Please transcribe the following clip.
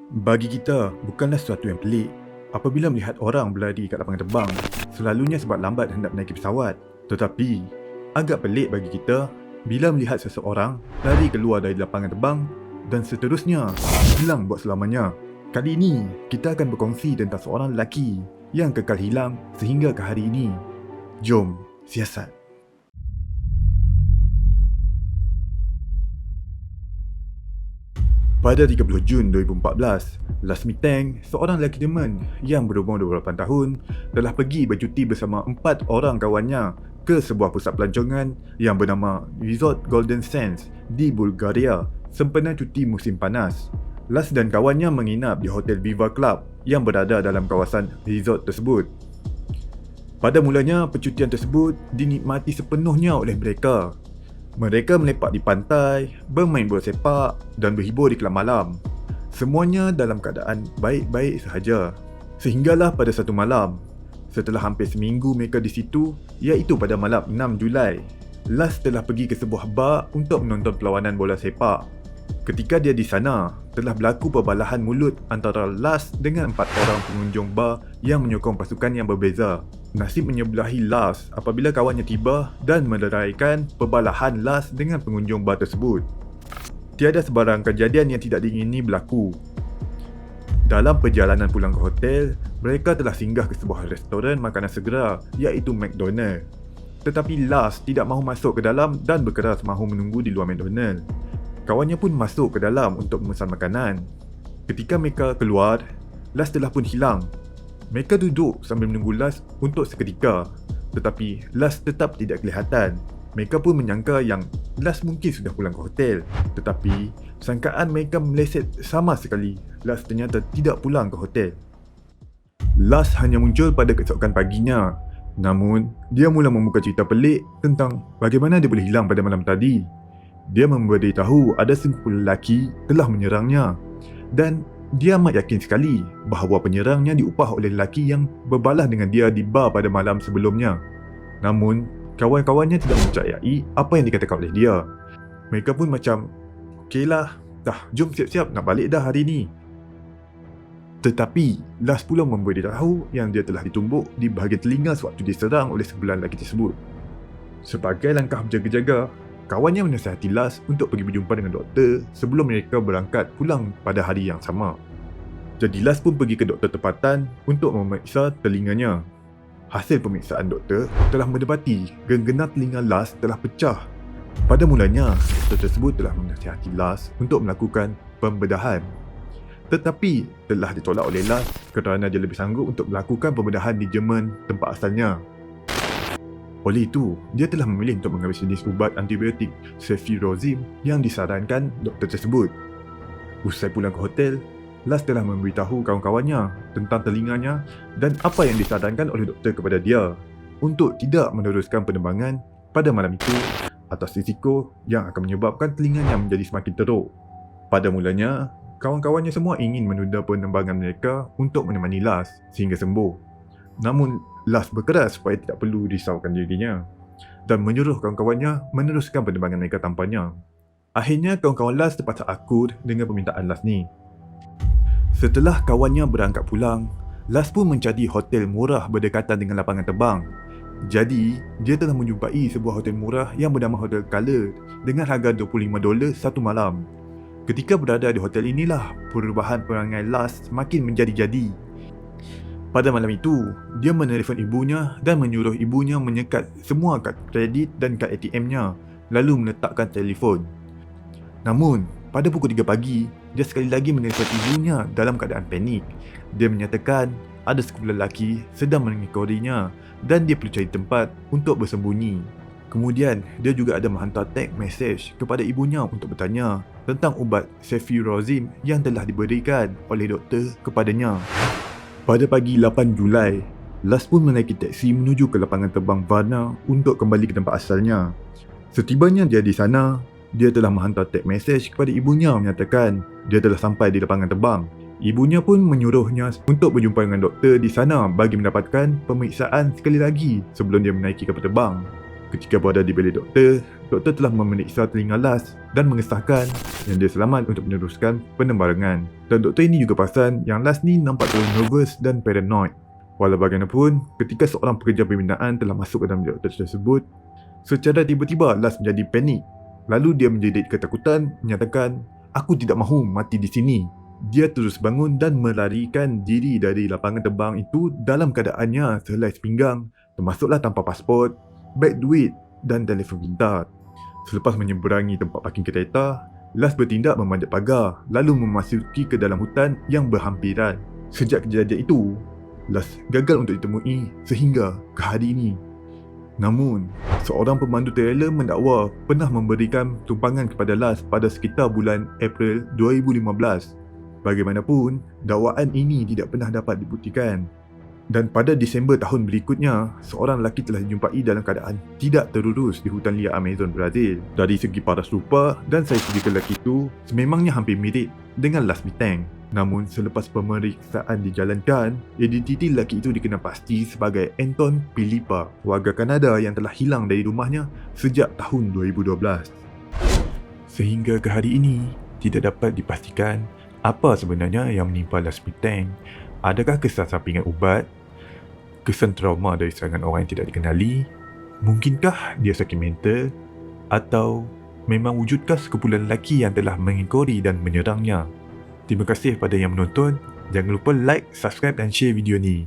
Bagi kita, bukanlah sesuatu yang pelik apabila melihat orang berlari kat lapangan terbang, selalunya sebab lambat hendak menaiki pesawat. Tetapi, agak pelik bagi kita bila melihat seseorang lari keluar dari lapangan terbang dan seterusnya hilang buat selamanya. Kali ini, kita akan berkongsi tentang seorang lelaki yang kekal hilang sehingga ke hari ini. Jom siasat. Pada 30 Jun 2014, Lasmi Teng, seorang lelaki Jerman yang berumur 28 tahun, telah pergi bercuti bersama 4 orang kawannya ke sebuah pusat pelancongan yang bernama Resort Golden Sands di Bulgaria sempena cuti musim panas. Las dan kawannya menginap di Hotel Viva Club yang berada dalam kawasan resort tersebut. Pada mulanya, percutian tersebut dinikmati sepenuhnya oleh mereka. Mereka melepak di pantai, bermain bola sepak dan berhibur di kelab malam. Semuanya dalam keadaan baik-baik sahaja. Sehinggalah pada satu malam, setelah hampir seminggu mereka di situ, iaitu pada malam 6 Julai, Las telah pergi ke sebuah bar untuk menonton perlawanan bola sepak. Ketika dia di sana, telah berlaku perbalahan mulut antara Las dengan 4 orang pengunjung bar yang menyokong pasukan yang berbeza. Nasib menyebelahi Las apabila kawannya tiba dan meleraikan perbalahan Las dengan pengunjung bar tersebut. Tiada sebarang kejadian yang tidak diingini berlaku. Dalam perjalanan pulang ke hotel, mereka telah singgah ke sebuah restoran makanan segera iaitu McDonald. Tetapi Las tidak mahu masuk ke dalam dan berkeras mahu menunggu di luar McDonald. Kawannya pun masuk ke dalam untuk memesan makanan. Ketika mereka keluar, Las telah pun hilang. Mereka duduk sambil menunggu Las untuk seketika, tetapi Las tetap tidak kelihatan. Mereka pun menyangka yang Las mungkin sudah pulang ke hotel, tetapi sangkaan mereka meleset sama sekali. Las ternyata tidak pulang ke hotel. Las hanya muncul pada keesokan paginya. Namun, dia mula membuka cerita pelik tentang bagaimana dia boleh hilang pada malam tadi. Dia memberitahu ada sekumpulan lelaki telah menyerangnya dan dia amat yakin sekali bahawa penyerangnya diupah oleh lelaki yang berbalah dengan dia di bar pada malam sebelumnya. Namun, kawan-kawannya tidak mempercayai apa yang dikatakan oleh dia. Mereka pun macam, okeylah, dah jom siap-siap nak balik dah hari ni. Tetapi, Las pula memberitahu yang dia telah ditumbuk di bahagian telinga sewaktu diserang oleh sekumpulan lelaki tersebut. Sebagai langkah berjaga-jaga, kawannya menasihati Las untuk pergi berjumpa dengan doktor sebelum mereka berangkat pulang pada hari yang sama. Jadi Las pun pergi ke doktor tempatan untuk memeriksa telinganya. Hasil pemeriksaan doktor telah mendapati genggaman telinga Las telah pecah. Pada mulanya, doktor tersebut telah menasihati Las untuk melakukan pembedahan. Tetapi telah ditolak oleh Las kerana dia lebih sanggup untuk melakukan pembedahan di Jerman, tempat asalnya. Oleh itu, dia telah memilih untuk mengambil jenis ubat antibiotik ceftriaxone yang disarankan doktor tersebut. Usai pulang ke hotel, Las telah memberitahu kawan-kawannya tentang telinganya dan apa yang disarankan oleh doktor kepada dia untuk tidak meneruskan penerbangan pada malam itu atas risiko yang akan menyebabkan telinganya menjadi semakin teruk. Pada mulanya, kawan-kawannya semua ingin menunda penerbangan mereka untuk menemani Las sehingga sembuh. Namun, Las berkeras supaya tidak perlu risaukan dirinya dan menyuruh kawan-kawannya meneruskan penerbangan mereka tanpanya. Akhirnya, kawan-kawan Las terpaksa akur dengan permintaan Las ni. Setelah kawannya berangkat pulang, Las pun mencari hotel murah berdekatan dengan lapangan terbang. Jadi, dia telah menjumpai sebuah hotel murah yang bernama Hotel Color dengan harga $25 satu malam. Ketika berada di hotel inilah, perubahan perangai Las semakin menjadi-jadi. Pada malam itu, dia menelefon ibunya dan menyuruh ibunya menyekat semua kad kredit dan kad ATM-nya lalu meletakkan telefon. Namun, pada pukul 3 pagi, dia sekali lagi menelefon ibunya dalam keadaan panik. Dia menyatakan ada sekumpulan lelaki sedang mengikorinya dan dia perlu cari tempat untuk bersembunyi. Kemudian, dia juga ada menghantar teks mesej kepada ibunya untuk bertanya tentang ubat ceftriaxone yang telah diberikan oleh doktor kepadanya. Pada pagi 8 Julai, Las pun menaiki teksi menuju ke lapangan terbang Varna untuk kembali ke tempat asalnya. Setibanya dia di sana, dia telah menghantar teks mesej kepada ibunya menyatakan dia telah sampai di lapangan terbang. Ibunya pun menyuruhnya untuk berjumpa dengan doktor di sana bagi mendapatkan pemeriksaan sekali lagi sebelum dia menaiki kapal terbang. Ketika berada di bilik doktor, doktor telah memeriksa telinga Lars dan mengesahkan yang dia selamat untuk meneruskan penembarangan. Dan doktor ini juga perasan yang Lars ni nampak terlalu nervous dan paranoid. Walau bagaimanapun, ketika seorang pekerja pembinaan telah masuk ke dalam bilik doktor tersebut, secara tiba-tiba Lars menjadi panik. Lalu dia menjerit ketakutan, menyatakan, "Aku tidak mahu mati di sini." Dia terus bangun dan melarikan diri dari lapangan terbang itu dalam keadaannya sehelai sepinggang, termasuklah tanpa pasport, beg duit dan telefon pintar. Selepas menyeberangi tempat parking kereta, Lars bertindak memanjat pagar lalu memasuki ke dalam hutan yang berhampiran. Sejak kejadian itu, Lars gagal untuk ditemui sehingga ke hari ini. Namun, seorang pemandu trailer mendakwa pernah memberikan tumpangan kepada Lars pada sekitar bulan April 2015. Bagaimanapun, dakwaan ini tidak pernah dapat dibuktikan. Dan pada Disember tahun berikutnya, seorang lelaki telah dijumpai dalam keadaan tidak terurus di hutan liar Amazon, Brazil. Dari segi paras rupa dan saiz tubuh lelaki itu sememangnya hampir mirip dengan Lars Mitang. Namun selepas pemeriksaan dijalankan, identiti lelaki itu dikenal pasti sebagai Anton Pilipa, warga Kanada yang telah hilang dari rumahnya sejak tahun 2012. Sehingga ke hari ini, tidak dapat dipastikan apa sebenarnya yang menimpa Lars Mitang. Adakah kesan sampingan ubat? Kesan trauma dari serangan orang yang tidak dikenali? Mungkinkah dia sakit mental? Atau memang wujudkah sekumpulan lelaki yang telah mengekori dan menyerangnya? Terima kasih kepada yang menonton. Jangan lupa like, subscribe dan share video ni.